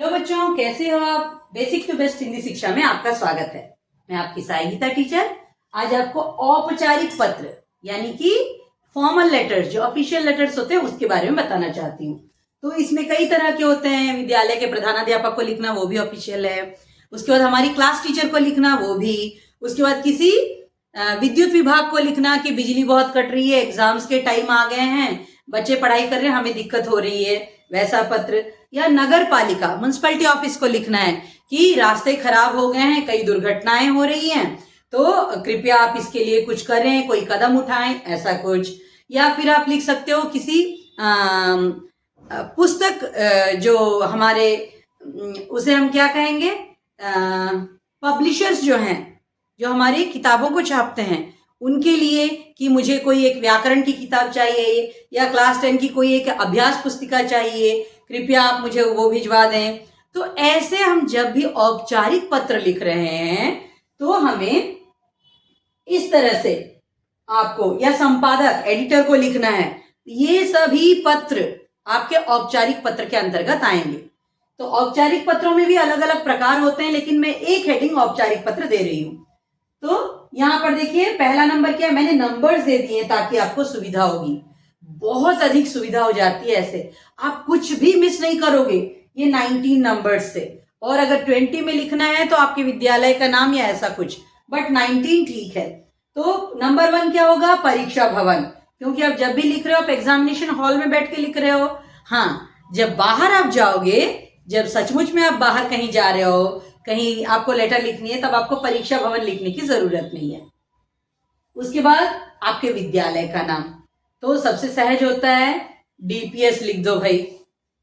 Hello बच्चों, कैसे हो आप। बेसिक टू बेस्ट हिंदी शिक्षा में आपका स्वागत है। मैं आपकी साई गीता टीचर। आज आपको औपचारिक पत्र यानी कि फॉर्मल लेटर्स, जो ऑफिशियल लेटर्स होते हैं उसके बारे में बताना चाहती हूँ। तो इसमें कई तरह के होते हैं। विद्यालय के प्रधानाध्यापक को लिखना, वो भी ऑफिशियल है। उसके बाद हमारी क्लास टीचर को लिखना, वो भी। उसके बाद किसी विद्युत विभाग को लिखना कि बिजली बहुत कट रही है, एग्जाम्स के टाइम आ गए हैं, बच्चे पढ़ाई कर रहे हैं, हमें दिक्कत हो रही है, वैसा पत्र। या नगर पालिका, म्युनिसिपैलिटी ऑफिस को लिखना है कि रास्ते खराब हो गए हैं, कई दुर्घटनाएं हो रही हैं, तो कृपया आप इसके लिए कुछ करें, कोई कदम उठाएं, ऐसा कुछ। या फिर आप लिख सकते हो किसी पुस्तक, जो हमारे उसे हम क्या कहेंगे, पब्लिशर्स जो हैं, जो हमारी किताबों को छापते हैं, उनके लिए कि मुझे कोई एक व्याकरण की किताब चाहिए या क्लास 10 की कोई एक अभ्यास पुस्तिका चाहिए, कृपया आप मुझे वो भिजवा दें। तो ऐसे हम जब भी औपचारिक पत्र लिख रहे हैं तो हमें इस तरह से आपको, या संपादक एडिटर को लिखना है, ये सभी पत्र आपके औपचारिक पत्र के अंतर्गत आएंगे। तो औपचारिक पत्रों में भी अलग अलग प्रकार होते हैं, लेकिन मैं एक हेडिंग औपचारिक पत्र दे रही हूं। तो यहां पर देखिए, पहला नंबर क्या है, मैंने नंबर्स दे दिए ताकि आपको सुविधा होगी। बहुत अधिक सुविधा हो जाती है ऐसे, आप कुछ भी मिस नहीं करोगे ये 19 नंबर्स से। और अगर 20 में लिखना है तो आपके विद्यालय का नाम या ऐसा कुछ, बट 19 ठीक है। तो नंबर 1 क्या होगा, परीक्षा भवन, क्योंकि आप जब भी लिख रहे हो आप एग्जामिनेशन हॉल में बैठ के लिख रहे हो। हाँ, जब बाहर आप जाओगे, जब सचमुच में आप बाहर कहीं जा रहे हो, कहीं आपको लेटर लिखनी है, तब आपको परीक्षा भवन लिखने की जरूरत नहीं है। उसके बाद आपके विद्यालय का नाम, तो सबसे सहज होता है डीपीएस लिख दो भाई।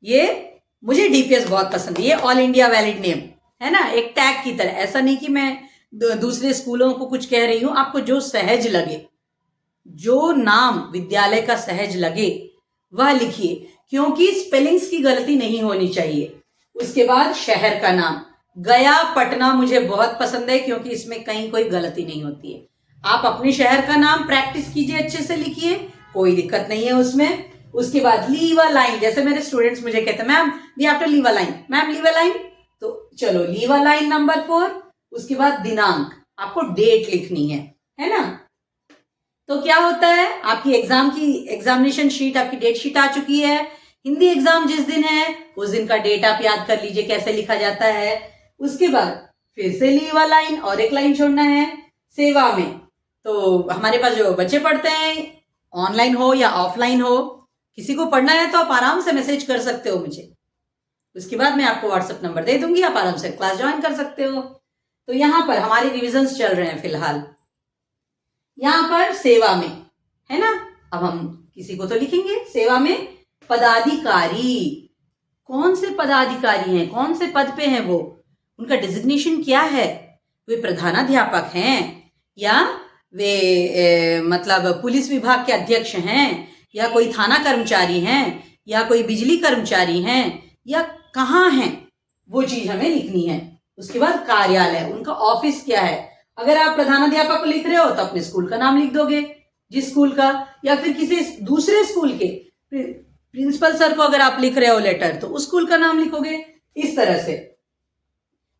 ये मुझे डीपीएस बहुत पसंद है, ये ऑल इंडिया वैलिड नेम है ना, एक टैग की तरह। ऐसा नहीं कि मैं दूसरे स्कूलों को कुछ कह रही हूं, आपको जो सहज लगे, जो नाम विद्यालय का सहज लगे वह लिखिए, क्योंकि स्पेलिंग्स की गलती नहीं होनी चाहिए। उसके बाद शहर का नाम, गया, पटना मुझे बहुत पसंद है क्योंकि इसमें कहीं कोई गलती नहीं होती है। आप अपने शहर का नाम प्रैक्टिस कीजिए, अच्छे से लिखिए, कोई दिक्कत नहीं है उसमें। उसके बाद लीव अ लाइन, जैसे मेरे स्टूडेंट्स मुझे कहते हैं ma'am we have to leave a line, ma'am leave a line, तो चलो लीव अ लाइन नंबर 4। उसके बाद दिनांक, आपको डेट लिखनी है ना। तो क्या होता है, आपकी एग्जाम की एग्जामिनेशन शीट, आपकी डेट शीट आ चुकी है। हिंदी एग्जाम जिस दिन है उस दिन का डेट आप याद कर लीजिए कैसे लिखा जाता है। उसके बाद फिर से लीव अ लाइन और एक लाइन छोड़ना है। सेवा में, तो हमारे पास जो बच्चे पढ़ते हैं, ऑनलाइन हो या ऑफलाइन हो, किसी को पढ़ना है तो आप आराम से मैसेज कर सकते हो मुझे। उसके बाद मैं आपको व्हाट्सएप नंबर दे दूंगी, आप आराम से क्लास ज्वाइन कर सकते हो। तो यहां पर हमारे रिविजन्स चल रहे हैं फिलहाल। यहां पर सेवा में है ना, अब हम किसी को तो लिखेंगे सेवा में। पदाधिकारी, कौन से पदाधिकारी हैं, कौन से पद पे हैं वो, उनका डिजिग्नेशन क्या है, वे प्रधानाध्यापक हैं या वे मतलब पुलिस विभाग के अध्यक्ष हैं, या कोई थाना कर्मचारी हैं, या कोई बिजली कर्मचारी हैं, या कहाँ हैं, वो चीज हमें लिखनी है। उसके बाद कार्यालय, उनका ऑफिस क्या है। अगर आप प्रधानाध्यापक को लिख रहे हो तो अपने स्कूल का नाम लिख दोगे, जिस स्कूल का, या फिर किसी दूसरे स्कूल के प्रिंसिपल सर को अगर आप लिख रहे हो लेटर तो उस स्कूल का नाम लिखोगे, इस तरह से।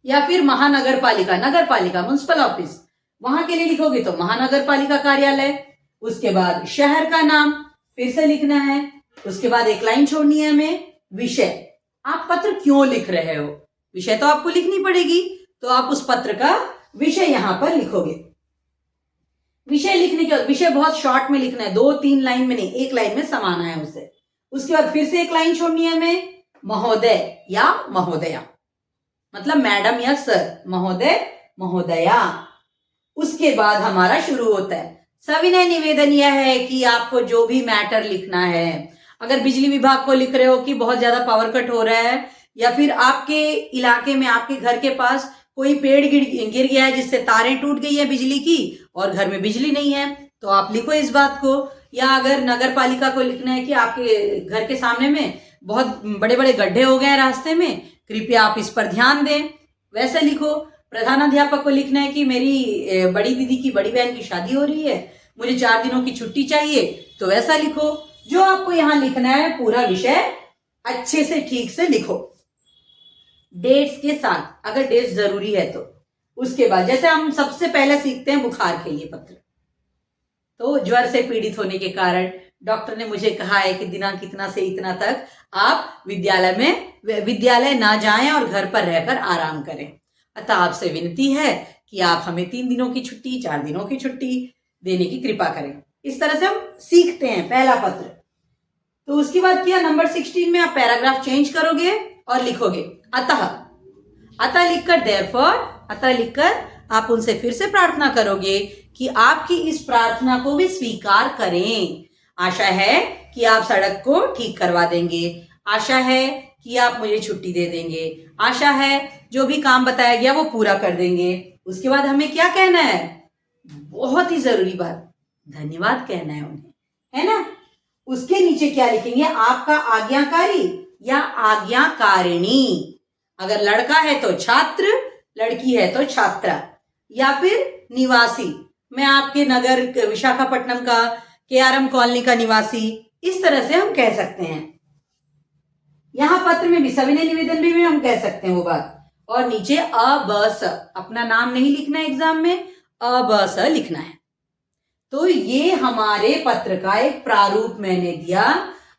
या फिर महानगर पालिका, नगर पालिका म्युनिसिपल ऑफिस, वहां के लिए लिखोगे तो महानगर पालिका कार्यालय। उसके बाद शहर का नाम फिर से लिखना है। उसके बाद एक लाइन छोड़नी है हमें, विषय, आप पत्र क्यों लिख रहे हो, विषय तो आपको लिखनी पड़ेगी, तो आप उस पत्र का विषय यहां पर लिखोगे। विषय लिखने के बाद, विषय बहुत शॉर्ट में लिखना है, 2-3 लाइन में नहीं, एक लाइन में समाना है उसे। उसके बाद फिर से एक लाइन छोड़नी है हमें, महोदय या महोदया, मतलब मैडम या सर, महोदय महोदया। उसके बाद हमारा शुरू होता है, सविनय निवेदन यह है कि आपको जो भी मैटर लिखना है, अगर बिजली विभाग को लिख रहे हो कि बहुत ज्यादा पावर कट हो रहा है, या फिर आपके इलाके में, आपके घर के पास कोई पेड़ गिर गया है जिससे तारें टूट गई है बिजली की और घर में बिजली नहीं है, तो आप लिखो इस बात को। या अगर नगर पालिका को लिखना है कि आपके घर के सामने में बहुत बड़े बड़े गड्ढे हो गए हैं रास्ते में, कृपया आप इस पर ध्यान दें, वैसे लिखो। प्रधानाध्यापक को लिखना है कि मेरी बड़ी दीदी की बड़ी बहन की शादी हो रही है, मुझे 4 दिनों की छुट्टी चाहिए, तो वैसा लिखो। जो आपको यहां लिखना है पूरा विषय अच्छे से ठीक से लिखो। डेट्स के साथ, अगर डेट्स जरूरी है तो। उसके बाद जैसे हम सबसे पहले सीखते हैं बुखार के लिए पत्र। तो ज्वर से पीड़ित होने के कारण डॉक्टर ने मुझे कहा है कि दिनांक इतना से इतना तक आप विद्यालय ना जाएं और घर पर रहकर आराम करें। अतः आपसे विनती है कि आप हमें 3 दिनों की छुट्टी, 4 दिनों की छुट्टी देने की कृपा करें। इस तरह से हम सीखते हैं पहला पत्र। तो उसके बाद किया नंबर 16 में आप पैराग्राफ चेंज करोगे और लिखोगे अतः। अतः लिखकर देयरफॉर, अतः लिखकर आप उनसे फिर से प्रार्थना करोगे कि आपकी इस प्रार्थना को भी स्वीकार करें। आशा है कि आप सड़क को ठीक करवा देंगे, आशा है कि आप मुझे छुट्टी दे देंगे, आशा है जो भी काम बताया गया वो पूरा कर देंगे। उसके बाद हमें क्या कहना है, बहुत ही जरूरी बात, धन्यवाद कहना है उन्हें, है ना। उसके नीचे क्या लिखेंगे, आपका आज्ञाकारी या आज्ञाकारिणी। अगर लड़का है तो छात्र, लड़की है तो छात्रा, या फिर निवासी, मैं आपके नगर विशाखापट्टनम का केआरएम कॉलोनी का निवासी, इस तरह से हम कह सकते हैं। यहां पत्र में भी सविनय निवेदन में भी हम कह सकते हैं वो बात। और नीचे अ ब स, अपना नाम नहीं लिखना है एग्जाम में, अ ब स लिखना है। तो ये हमारे पत्र का एक प्रारूप मैंने दिया।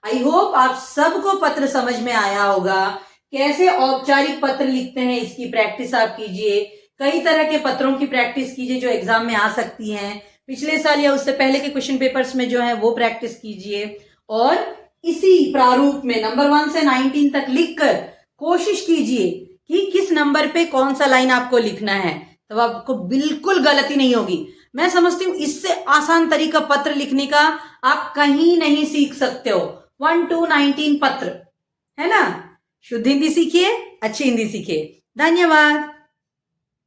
आई होप आप सबको पत्र समझ में आया होगा। कैसे औपचारिक पत्र लिखते हैं इसकी प्रैक्टिस आप कीजिए। कई तरह के पत्रों की प्रैक्टिस कीजिए जो एग्जाम में आ सकती हैं। पिछले साल या उससे पहले के क्वेश्चन पेपर्स में जो है वो प्रैक्टिस कीजिए। और इसी प्रारूप में नंबर 1 से 19 तक लिखकर कोशिश कीजिए कि किस नंबर पे कौन सा लाइन आपको लिखना है, तब आपको बिल्कुल गलती नहीं होगी। मैं समझती हूँ इससे आसान तरीका पत्र लिखने का आप कहीं नहीं सीख सकते हो। 1 to 19 पत्र, है ना। शुद्ध हिंदी सीखिए, अच्छी हिंदी सीखिए। धन्यवाद।